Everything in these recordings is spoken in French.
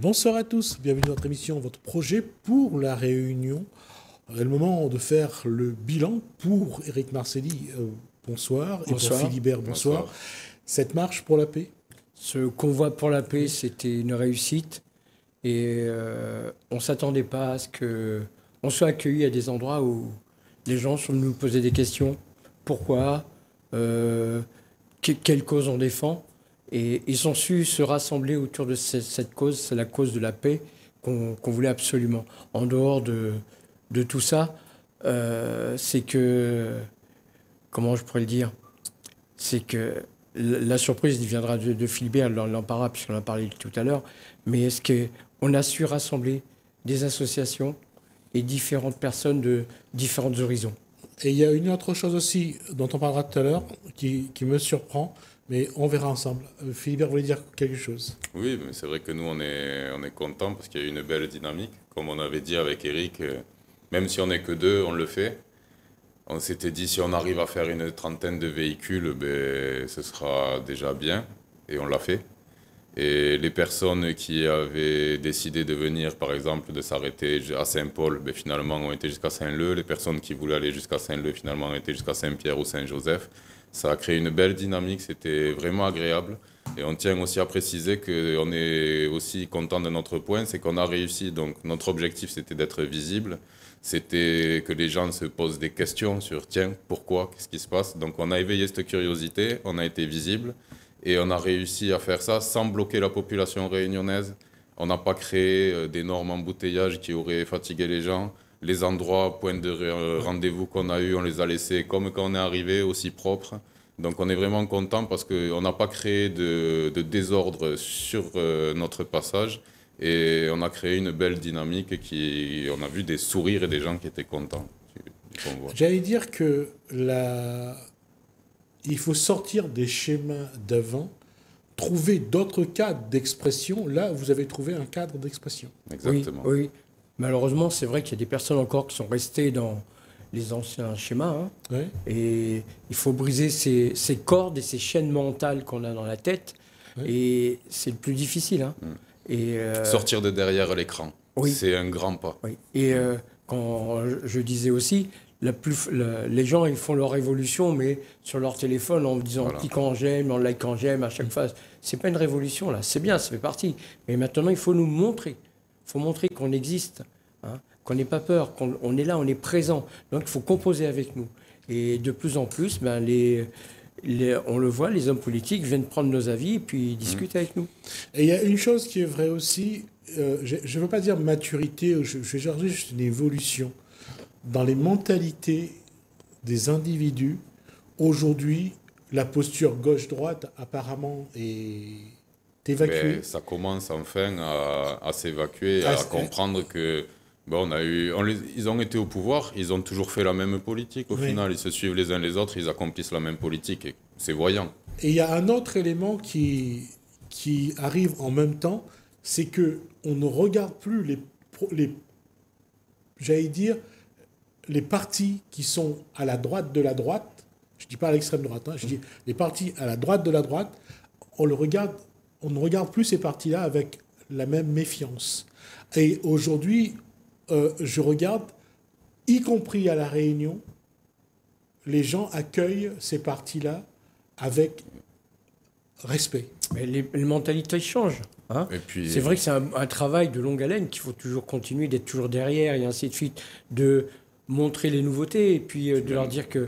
Bonsoir à tous, bienvenue dans notre émission, votre projet pour la Réunion. C'est le moment de faire le bilan pour Éric Marcely, bonsoir, et Bonsoir. pour Philibert, bonsoir. Cette marche pour la paix? Ce convoi pour la paix, c'était une réussite et on ne s'attendait pas à ce qu'on soit accueillis à des endroits où les gens sont venus nous poser des questions. Pourquoi quelle cause on défend? Et ils ont su se rassembler autour de cette cause, c'est la cause de la paix qu'on voulait absolument. En dehors de tout ça, c'est que, comment je pourrais le dire, c'est que la surprise viendra de Philibert, il en parlera puisqu'on en a parlé tout à l'heure, mais est-ce qu'on a su rassembler des associations et différentes personnes de différents horizons? Et il y a une autre chose aussi dont on parlera tout à l'heure qui me surprend, mais on verra ensemble. Philibert voulait dire quelque chose. Oui, mais c'est vrai que nous, on est contents parce qu'il y a eu une belle dynamique. Comme on avait dit avec Éric, même si on n'est que deux, on le fait. On s'était dit, si on arrive à faire une trentaine de véhicules, ben, ce sera déjà bien. Et on l'a fait. Et les personnes qui avaient décidé de venir, par exemple, de s'arrêter à Saint-Paul, ben, finalement ont été jusqu'à Saint-Leu. Les personnes qui voulaient aller jusqu'à Saint-Leu, finalement, ont été jusqu'à Saint-Pierre ou Saint-Joseph. Ça a créé une belle dynamique, c'était vraiment agréable. Et on tient aussi à préciser qu'on est aussi content de notre point, c'est qu'on a réussi. Donc notre objectif, c'était d'être visible. C'était que les gens se posent des questions sur, tiens, pourquoi, qu'est-ce qui se passe? Donc on a éveillé cette curiosité, on a été visible. Et on a réussi à faire ça sans bloquer la population réunionnaise. On n'a pas créé d'énormes embouteillages qui auraient fatigué les gens. Les endroits, points de rendez-vous qu'on a eus, on les a laissés comme quand on est arrivé, aussi propres. Donc on est vraiment content parce qu'on n'a pas créé de désordre sur notre passage et on a créé une belle dynamique on a vu des sourires et des gens qui étaient contents. J'allais dire que il faut sortir des schémas d'avant, trouver d'autres cadres d'expression. Là, vous avez trouvé un cadre d'expression. Exactement. Oui, oui. Malheureusement, c'est vrai qu'il y a des personnes encore qui sont restées dans les anciens schémas. Hein. Ouais. Et il faut briser ces cordes et ces chaînes mentales qu'on a dans la tête. Ouais. Et c'est le plus difficile. Hein. Et sortir de derrière l'écran, oui. C'est un grand pas. Oui. Et quand je disais aussi, les gens ils font leur révolution, mais sur leur téléphone en disant voilà. Cliquant j'aime, en likant j'aime à chaque fois. C'est pas une révolution là, c'est bien, ça fait partie. Mais maintenant il faut nous montrer. Il faut montrer qu'on existe, hein, qu'on n'ait pas peur, qu'on est là, on est présent. Donc il faut composer avec nous. Et de plus en plus, ben, on le voit, les hommes politiques viennent prendre nos avis et puis discutent avec nous. Et il y a une chose qui est vraie aussi, je ne veux pas dire maturité, je vais chercher juste une évolution. Dans les mentalités des individus, aujourd'hui, la posture gauche-droite apparemment est évacuée. Ça commence enfin à s'évacuer, à comprendre que bon, ils ont été au pouvoir, ils ont toujours fait la même politique. Au final, ils se suivent les uns les autres, ils accomplissent la même politique. Et c'est voyant. Et il y a un autre élément qui arrive en même temps, c'est qu'on ne regarde plus j'allais dire, les partis qui sont à la droite de la droite, je ne dis pas à l'extrême droite, hein, je dis les partis à la droite de la droite, on ne regarde plus ces partis-là avec la même méfiance. Et aujourd'hui, je regarde, y compris à La Réunion, les gens accueillent ces partis-là avec respect. Mais les mentalités changent. Hein, c'est vrai que c'est un travail de longue haleine qu'il faut toujours continuer, d'être toujours derrière et ainsi de suite, de montrer les nouveautés et puis de leur dire que,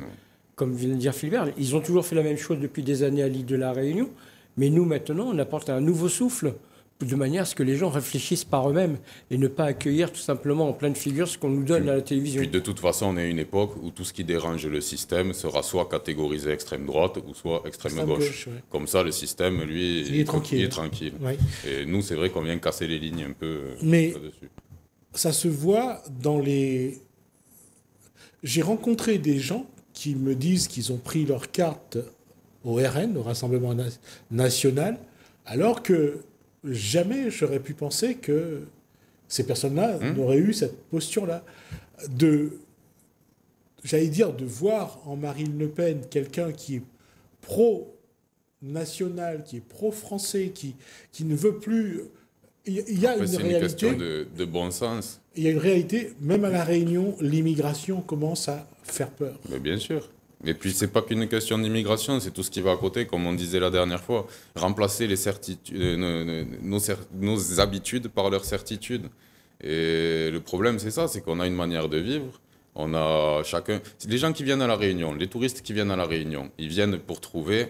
comme vient de dire Philibert, ils ont toujours fait la même chose depuis des années à l'île de La Réunion, mais nous maintenant on apporte un nouveau souffle de manière à ce que les gens réfléchissent par eux-mêmes et ne pas accueillir tout simplement en pleine figure ce qu'on nous donne à la télévision. Puis de toute façon, on est à une époque où tout ce qui dérange le système sera soit catégorisé extrême droite ou soit extrême gauche. Ouais. Comme ça, le système, lui, il est tranquille. Ouais. Et nous, c'est vrai qu'on vient casser les lignes un peu là-dessus. Ça se voit dans les... J'ai rencontré des gens qui me disent qu'ils ont pris leur carte au RN, au Rassemblement National, alors que jamais j'aurais pu penser que ces personnes-là n'auraient eu cette posture-là. J'allais dire, de voir en Marine Le Pen quelqu'un qui est pro-national, qui est pro-français, qui ne veut plus il y a Après, une c'est une réalité. question de bon sens. Il y a une réalité, même à La Réunion, l'immigration commence à faire peur. Mais bien sûr. Et puis, c'est pas qu'une question d'immigration, c'est tout ce qui va à côté, comme on disait la dernière fois. Remplacer les certitudes, nos habitudes par leurs certitudes. Et le problème, c'est ça, c'est qu'on a une manière de vivre. On a chacun. Les gens qui viennent à La Réunion, les touristes qui viennent à La Réunion, ils viennent pour trouver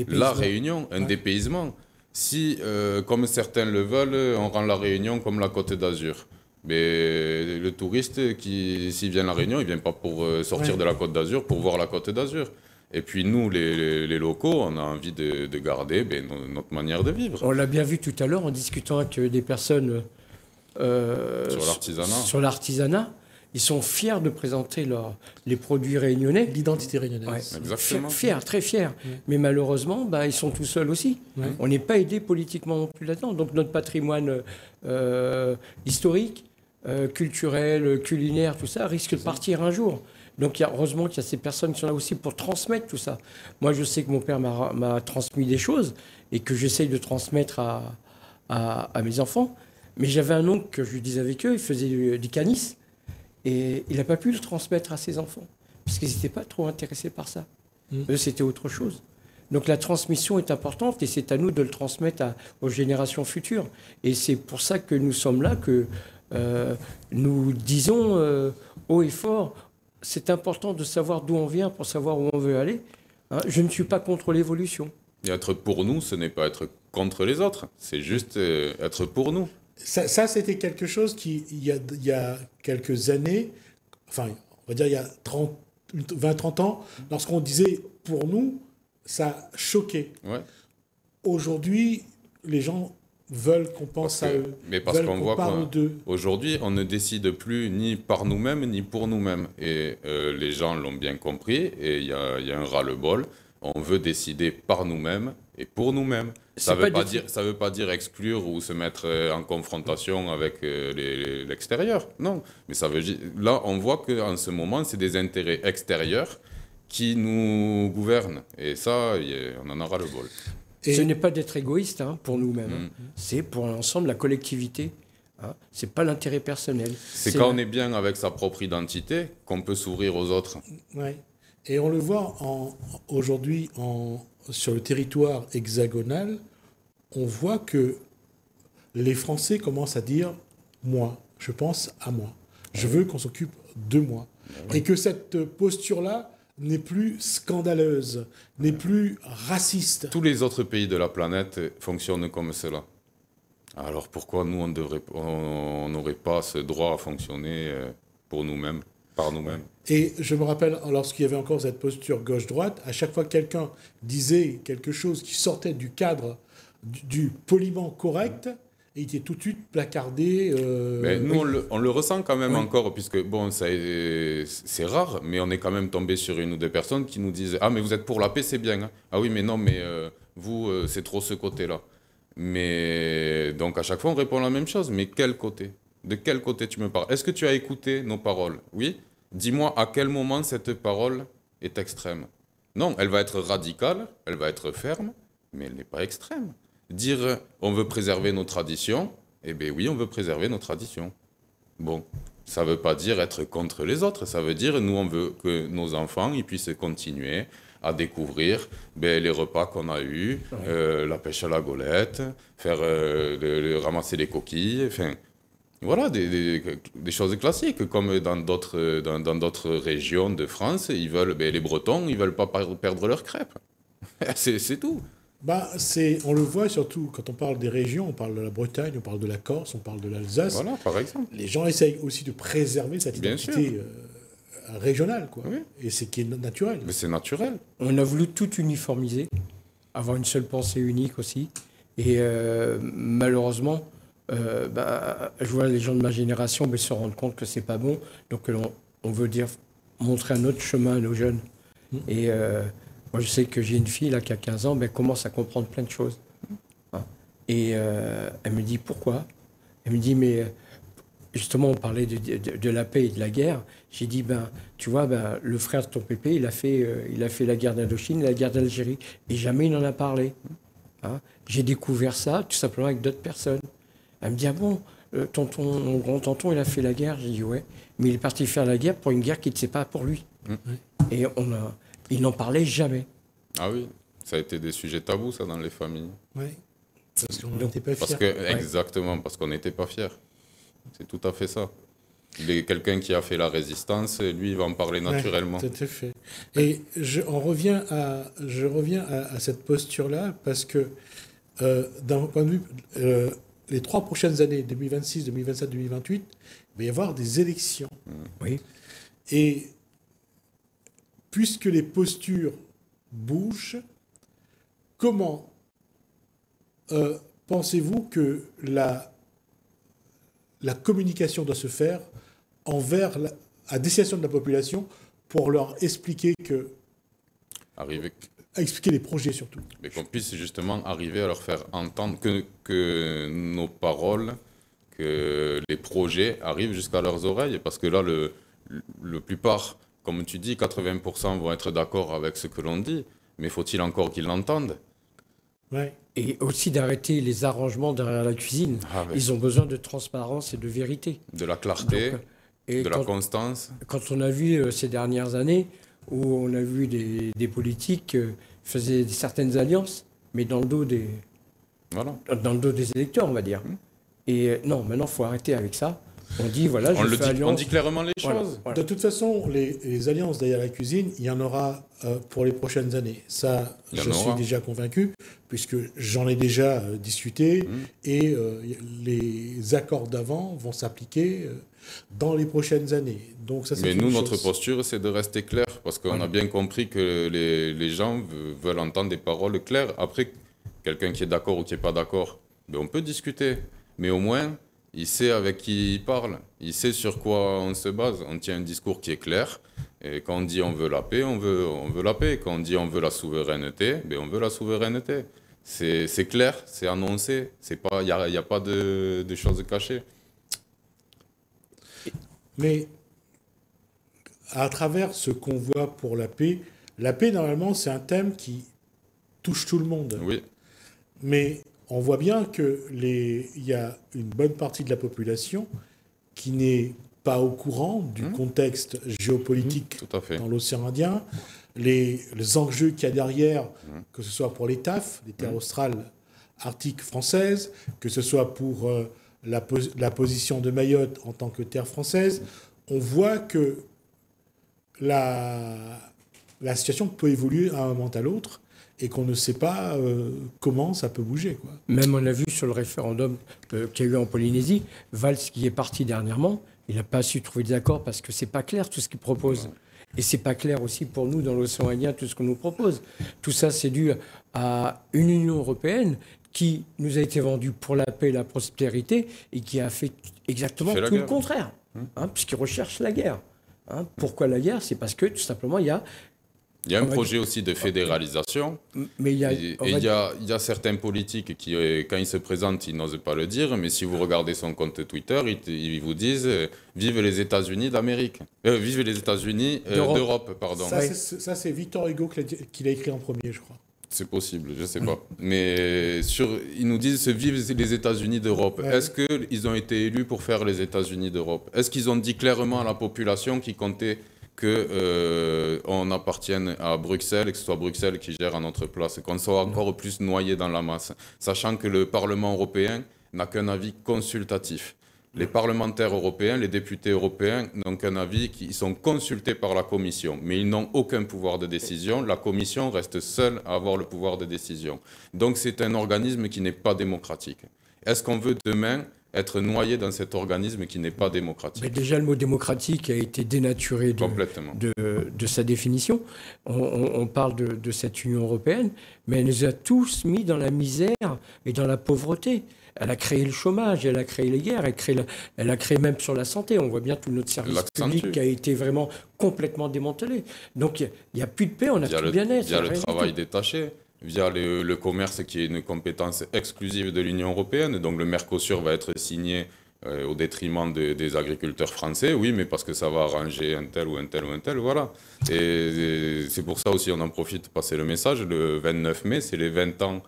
la Réunion, un dépaysement. Si, comme certains le veulent, on rend La Réunion comme la Côte d'Azur. Mais le touriste, s'il vient à La Réunion, il ne vient pas pour sortir de la Côte d'Azur, pour voir la Côte d'Azur. Et puis nous, les locaux, on a envie de garder notre manière de vivre. On l'a bien vu tout à l'heure en discutant avec des personnes Sur l'artisanat. Ils sont fiers de présenter les produits réunionnais. L'identité réunionnaise. Ouais. Exactement. Fiers, très fiers. Mais malheureusement, ils sont tout seuls aussi. On n'est pas aidé politiquement non plus là-dedans. Donc notre patrimoine historique, culturel, culinaire, tout ça, risque de partir un jour. Donc heureusement qu'il y a ces personnes qui sont là aussi pour transmettre tout ça. Moi, je sais que mon père m'a transmis des choses et que j'essaye de transmettre à mes enfants. Mais j'avais un oncle que je disais avec eux, il faisait du canis. Et il n'a pas pu le transmettre à ses enfants, parce qu'ils n'étaient pas trop intéressés par ça. Eux, c'était autre chose. Donc la transmission est importante, et c'est à nous de le transmettre aux générations futures. Et c'est pour ça que nous sommes là, que nous disons haut et fort, c'est important de savoir d'où on vient pour savoir où on veut aller. Je ne suis pas contre l'évolution. Et être pour nous, ce n'est pas être contre les autres, c'est juste être pour nous. Ça, c'était quelque chose qui, il y a quelques années, enfin, on va dire il y a 20-30 ans, lorsqu'on disait « pour nous », ça choquait. Ouais. Aujourd'hui, les gens veulent qu'on pense à eux. Mais parce qu'on voit parle d'eux. qu'aujourd'hui, on ne décide plus ni par nous-mêmes, ni pour nous-mêmes. Et les gens l'ont bien compris, et il y a un ras-le-bol. On veut décider par nous-mêmes et pour nous-mêmes. Ça ne veut pas dire exclure ou se mettre en confrontation avec l'extérieur. Non. Mais ça veut dire, là, on voit qu'en ce moment, c'est des intérêts extérieurs qui nous gouvernent. Et ça, on en aura le bol. Et ce n'est pas d'être égoïste pour nous-mêmes. C'est pour l'ensemble, la collectivité. Ce n'est pas l'intérêt personnel. C'est quand on est bien avec sa propre identité qu'on peut s'ouvrir aux autres. Ouais. Et on le voit aujourd'hui sur le territoire hexagonal, on voit que les Français commencent à dire « moi, je pense à moi, je veux qu'on s'occupe de moi ». Et que cette posture-là n'est plus scandaleuse, n'est plus raciste. Tous les autres pays de la planète fonctionnent comme cela. Alors pourquoi nous, on n'aurait pas ce droit à fonctionner pour nous-mêmes, par nous-mêmes ? Et je me rappelle, lorsqu'il y avait encore cette posture gauche-droite, à chaque fois que quelqu'un disait quelque chose qui sortait du cadre du poliment correct, et il était tout de suite placardé. Mais nous, on le ressent quand même encore, puisque bon, c'est rare, mais on est quand même tombé sur une ou deux personnes qui nous disent « Ah, mais vous êtes pour la paix, c'est bien. Hein. Ah oui, mais non, mais vous, c'est trop ce côté-là. » Mais donc, à chaque fois, on répond la même chose. Mais quel côté ? De quel côté tu me parles ? Est-ce que tu as écouté nos paroles ? Oui ? Dis-moi à quel moment cette parole est extrême. Non, elle va être radicale, elle va être ferme, mais elle n'est pas extrême. Dire on veut préserver nos traditions, eh bien oui, on veut préserver nos traditions. Bon, ça ne veut pas dire être contre les autres, ça veut dire nous on veut que nos enfants ils puissent continuer à découvrir les repas qu'on a eus, la pêche à la golette, faire ramasser les coquilles, enfin... Voilà, des choses classiques, comme dans d'autres régions de France, ils veulent, les Bretons, ils ne veulent pas perdre leurs crêpes. C'est tout. On le voit surtout quand on parle des régions, on parle de la Bretagne, on parle de la Corse, on parle de l'Alsace. Voilà, par exemple. Les gens essayent aussi de préserver cette identité régionale, quoi. Oui. Et c'est qui est naturel. Mais c'est naturel. On a voulu tout uniformiser, avoir une seule pensée unique aussi. Et malheureusement... je vois les gens de ma génération se rendre compte que c'est pas bon, donc on veut montrer un autre chemin à nos jeunes. Et moi je sais que j'ai une fille là qui a 15 ans, elle commence à comprendre plein de choses. Et elle me dit pourquoi ? Elle me dit mais justement on parlait de la paix et de la guerre. J'ai dit tu vois le frère de ton pépé il a fait la guerre d'Indochine, la guerre d'Algérie et jamais il n'en a parlé. J'ai découvert ça tout simplement avec d'autres personnes. Elle me dit, ah bon, tonton, mon grand-tonton, il a fait la guerre. J'ai dit, ouais, mais il est parti faire la guerre pour une guerre qui ne sait pas pour lui. Et il n'en parlait jamais. Ah oui, ça a été des sujets tabous, ça, dans les familles. Oui, parce qu'on n'était pas fiers. Exactement, parce qu'on n'était pas fiers. C'est tout à fait ça. Quelqu'un qui a fait la résistance, lui, il va en parler naturellement. Ouais, tout à fait. Et je reviens à cette posture-là, parce que d'un point de vue, les 3 prochaines années, 2026, 2027, 2028, il va y avoir des élections. Oui. Et puisque les postures bougent, comment pensez-vous que la communication doit se faire à destination de la population pour leur expliquer expliquer les projets surtout. Mais qu'on puisse justement arriver à leur faire entendre que nos paroles, que les projets arrivent jusqu'à leurs oreilles. Parce que là, la plupart, comme tu dis, 80% vont être d'accord avec ce que l'on dit. Mais faut-il encore qu'ils l'entendent? Ouais. Et aussi d'arrêter les arrangements derrière la cuisine. Ah ouais. Ils ont besoin de transparence et de vérité. De la clarté, et la constance. Quand on a vu ces dernières années, où on a vu des politiques faisaient certaines alliances, mais dans le dos des électeurs, on va dire. Et non, maintenant, il faut arrêter avec ça. On dit, voilà, on dit clairement les choses. Voilà. De toute façon, les alliances derrière la cuisine, il y en aura pour les prochaines années. Ça, je suis déjà convaincu, puisque j'en ai déjà discuté, et les accords d'avant vont s'appliquer dans les prochaines années. Donc, ça, mais nous, notre posture, c'est de rester clair, parce qu'on a bien compris que les gens veulent entendre des paroles claires. Après, quelqu'un qui est d'accord ou qui n'est pas d'accord, ben, on peut discuter, mais au moins... il sait avec qui il parle, il sait sur quoi on se base. On tient un discours qui est clair. Et quand on dit on veut la paix, on veut la paix. Quand on dit on veut la souveraineté, ben on veut la souveraineté. C'est clair, c'est annoncé. Il n'y a pas de choses cachées. Mais à travers ce qu'on voit pour la paix, normalement, c'est un thème qui touche tout le monde. Oui. Mais on voit bien qu'il y a une bonne partie de la population qui n'est pas au courant du contexte géopolitique dans l'océan Indien, les enjeux qu'il y a derrière, que ce soit pour les TAF, les terres australes arctiques françaises, que ce soit pour la position de Mayotte en tant que terre française. On voit que la situation peut évoluer à un moment à l'autre, et qu'on ne sait pas comment ça peut bouger, quoi. Même on a vu sur le référendum qu'il y a eu en Polynésie, Valls qui est parti dernièrement, il n'a pas su trouver des accords parce que c'est pas clair tout ce qu'il propose. Et c'est pas clair aussi pour nous dans l'océan Indien tout ce qu'on nous propose. Tout ça c'est dû à une Union européenne qui nous a été vendue pour la paix et la prospérité et qui a fait exactement tout le contraire, puisqu'ils recherchent la guerre. Pourquoi la guerre? C'est parce que tout simplement il y a un projet aussi de fédéralisation. Mais il y a certains politiques qui, quand ils se présentent, ils n'osent pas le dire, mais si vous regardez son compte Twitter, ils vous disent vive les États-Unis d'Amérique. Vive les États-Unis d'Europe, pardon. Ça, c'est Victor Hugo qui l'a écrit en premier, je crois. C'est possible, je ne sais pas. Mais ils nous disent vive les États-Unis d'Europe. Ouais. Est-ce qu'ils ont été élus pour faire les États-Unis d'Europe? Est-ce qu'ils ont dit clairement à la population qui comptait qu'on appartienne à Bruxelles et que ce soit Bruxelles qui gère à notre place, qu'on soit encore plus noyé dans la masse, sachant que le Parlement européen n'a qu'un avis consultatif. Les parlementaires européens, les députés européens n'ont qu'un avis, qui sont consultés par la Commission, mais ils n'ont aucun pouvoir de décision. La Commission reste seule à avoir le pouvoir de décision. Donc c'est un organisme qui n'est pas démocratique. Est-ce qu'on veut demain être noyé dans cet organisme qui n'est pas démocratique? Mais déjà, le mot démocratique a été dénaturé de sa définition. On parle de cette Union européenne, mais elle nous a tous mis dans la misère et dans la pauvreté. Elle a créé le chômage, elle a créé les guerres, elle a créé même sur la santé. On voit bien tout notre service public qui a été vraiment complètement démantelé. Donc, il n'y a plus de paix, on n'a plus de bien-être. Il y a le travail détaché, via le commerce qui est une compétence exclusive de l'Union européenne. Donc le Mercosur va être signé au détriment des agriculteurs français, oui, mais parce que ça va arranger un tel ou un tel ou un tel, voilà. Et c'est pour ça aussi, on en profite pour passer le message, le 29 mai, c'est les 20 ans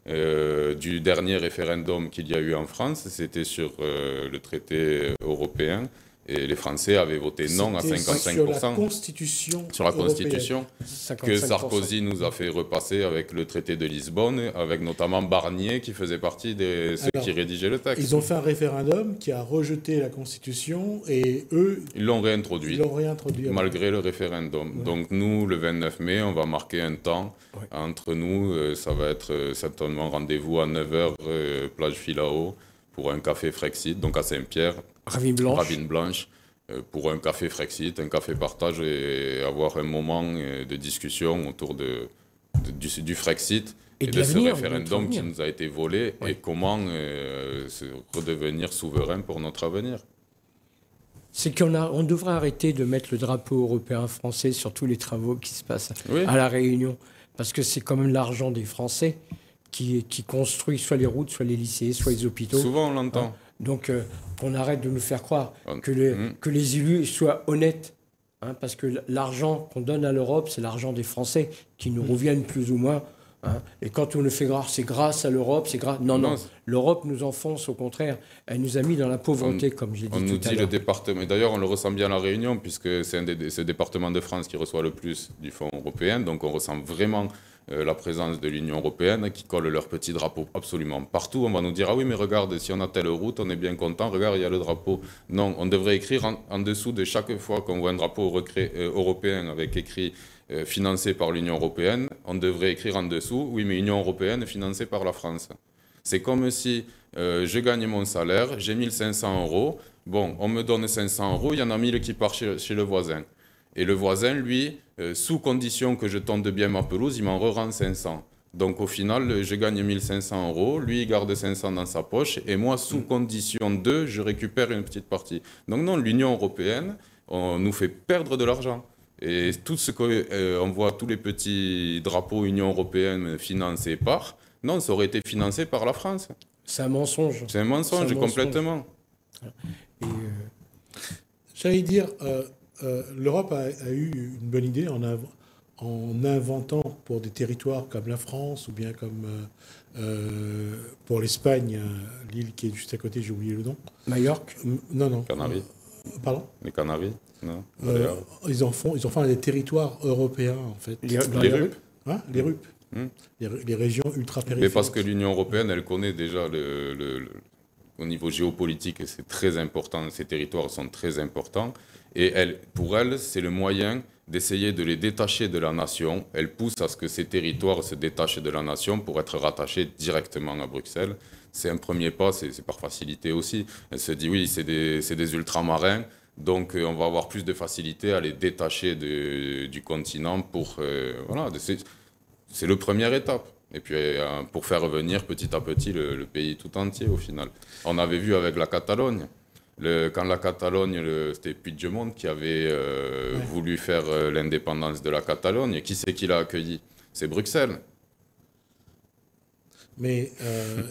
du dernier référendum qu'il y a eu en France. C'était sur le traité européen. Et les Français avaient voté non à 55%. Sur la Constitution. Sur la Constitution, 55%. que Sarkozy nous a fait repasser avec le traité de Lisbonne, avec notamment Barnier qui faisait partie de ceux qui rédigeaient le texte. Ils ont fait un référendum qui a rejeté la Constitution et eux... Ils l'ont réintroduit. Ils l'ont réintroduit. Malgré le référendum. Ouais. Donc nous, le 29 mai, on va marquer un temps entre nous. Ça va être certainement rendez-vous à 9h, plage Filao, pour un café Frexit, donc à Saint-Pierre. Ravine Blanche, pour un café Frexit, un café partage et avoir un moment de discussion autour du Frexit et de ce référendum qui nous a été volé et comment redevenir souverain pour notre avenir. C'est on devrait arrêter de mettre le drapeau européen français sur tous les travaux qui se passent à La Réunion, parce que c'est quand même l'argent des Français qui construit soit les routes, soit les lycées, soit les hôpitaux. Souvent on l'entend. Donc, qu'on arrête de nous faire croire que les élus soient honnêtes. Parce que l'argent qu'on donne à l'Europe, c'est l'argent des Français qui nous reviennent plus ou moins. Et quand on le fait grâce, c'est grâce à l'europe, c'est grâce... Non, l'Europe nous enfonce, au contraire. Elle nous a mis dans la pauvreté, comme j'ai dit tout à l'heure. On nous dit le département... Et d'ailleurs, on le ressent bien à La Réunion, puisque c'est ce département de France qui reçoit le plus du fonds européen. Donc, on ressent vraiment la présence de l'Union européenne qui colle leur petit drapeau absolument partout. On va nous dire, ah oui, mais regarde, si on a telle route, on est bien content. Regarde, il y a le drapeau. Non, on devrait écrire en dessous de chaque fois qu'on voit un drapeau européen avec écrit... financé par l'Union européenne, on devrait écrire en dessous, oui, mais Union européenne financée par la France. C'est comme si je gagne mon salaire, j'ai 1500 €, bon, on me donne 500 €, il y en a 1000 qui partent chez le voisin. Et le voisin, lui, sous condition que je tonde bien ma pelouse, il m'en rend 500. Donc au final, je gagne 1500 €, lui, il garde 500 dans sa poche, et moi, sous condition de, je récupère une petite partie. Donc non, l'Union européenne, on nous fait perdre de l'argent. Et tout ce qu'on voit, tous les petits drapeaux Union européenne financés par, non, ça aurait été financé par la France. C'est un mensonge. C'est un mensonge, complètement. Et j'allais dire, l'Europe a eu une bonne idée en inventant pour des territoires comme la France ou bien comme pour l'Espagne, l'île qui est juste à côté, j'ai oublié le nom. Majorque. Non. Canaries. Pardon. Les Canaries. Non. Ils en font des territoires européens, en fait. Les RUP. Les RUP. Les régions ultra-périphériques. Mais parce que l'Union européenne, elle connaît déjà au niveau géopolitique, c'est très important, ces territoires sont très importants. Et pour elle, c'est le moyen d'essayer de les détacher de la nation. Elle pousse à ce que ces territoires se détachent de la nation pour être rattachés directement à Bruxelles. C'est un premier pas, c'est par facilité aussi. Elle se dit, oui, c'est des ultramarins. Donc, on va avoir plus de facilité à les détacher du continent pour... voilà, c'est la première étape. Et puis, pour faire revenir petit à petit le pays tout entier, au final. On avait vu avec la Catalogne. Quand la Catalogne, c'était Puigdemont qui avait voulu faire l'indépendance de la Catalogne. Qui c'est qui l'a accueilli? C'est Bruxelles. Mais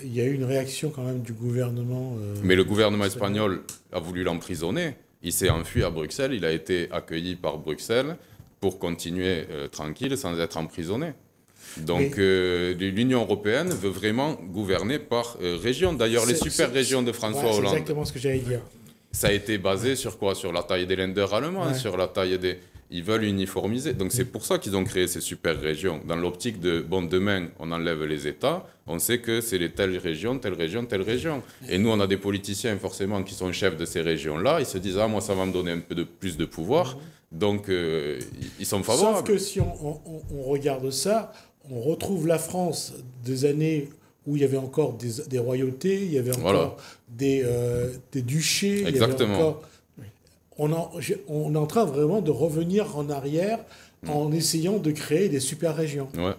il y a eu une réaction quand même du gouvernement... Mais le gouvernement espagnol a voulu l'emprisonner. Il s'est enfui à Bruxelles, il a été accueilli par Bruxelles pour continuer tranquille sans être emprisonné. Donc l'Union européenne veut vraiment gouverner par région. D'ailleurs, les super-régions de François Hollande... C'est exactement ce que j'allais dire. Ça a été basé sur quoi? Sur la taille des lenders allemands, sur la taille des... Ils veulent uniformiser. Donc c'est pour ça qu'ils ont créé ces super-régions. Dans l'optique de, bon, demain, on enlève les États, on sait que c'est les telles régions, telle région, telle région. Et nous, on a des politiciens, forcément, qui sont chefs de ces régions-là. Ils se disent, ah, moi, ça va me donner un peu plus de pouvoir. Donc, ils sont favorables. Sauf que si on regarde ça, on retrouve la France des années où il y avait encore des royautés, il y avait encore des duchés. Exactement. Il y avait encore... On est en train vraiment de revenir en arrière en essayant de créer des super-régions. Ouais.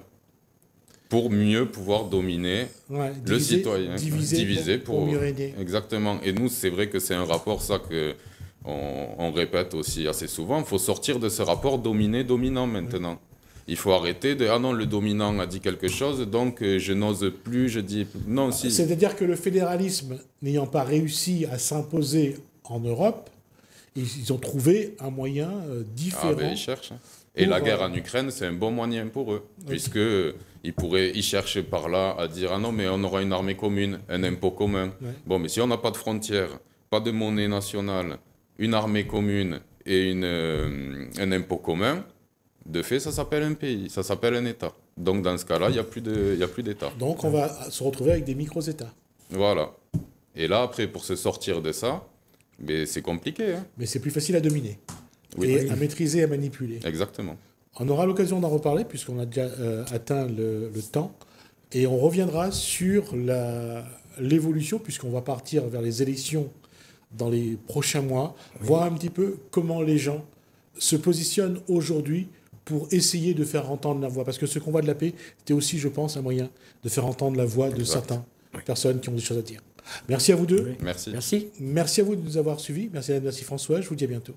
Pour mieux pouvoir dominer le citoyen. Diviser pour mieux régner. Exactement. Et nous, c'est vrai que c'est un rapport, ça, qu'on répète aussi assez souvent. Il faut sortir de ce rapport dominé-dominant maintenant. Il faut arrêter de « Ah non, le dominant a dit quelque chose, donc je n'ose plus, je dis... » Non, si. C'est-à-dire que le fédéralisme n'ayant pas réussi à s'imposer en Europe, ils ont trouvé un moyen différent. Ils cherchent. Et la guerre en Ukraine, c'est un bon moyen pour eux, puisque ils cherchent par là à dire ah non, mais on aura une armée commune, un impôt commun. Ouais. Bon, mais si on n'a pas de frontières, pas de monnaie nationale, une armée commune et un impôt commun, de fait, ça s'appelle un pays, ça s'appelle un État. Donc dans ce cas-là, il n'y a plus d'État. Donc on va se retrouver avec des micro-États. Voilà. Et là, après, pour se sortir de ça, mais c'est compliqué. Hein. Mais c'est plus facile à dominer. Oui. Et à maîtriser, à manipuler. Exactement. On aura l'occasion d'en reparler puisqu'on a déjà atteint le temps. Et on reviendra sur l'évolution puisqu'on va partir vers les élections dans les prochains mois, voir un petit peu comment les gens se positionnent aujourd'hui pour essayer de faire entendre la voix. Parce que ce combat de la paix, c'était aussi, je pense, un moyen de faire entendre la voix de certaines personnes qui ont des choses à dire. Merci à vous deux. Merci. Merci. Merci à vous de nous avoir suivis. Merci à François. Je vous dis à bientôt.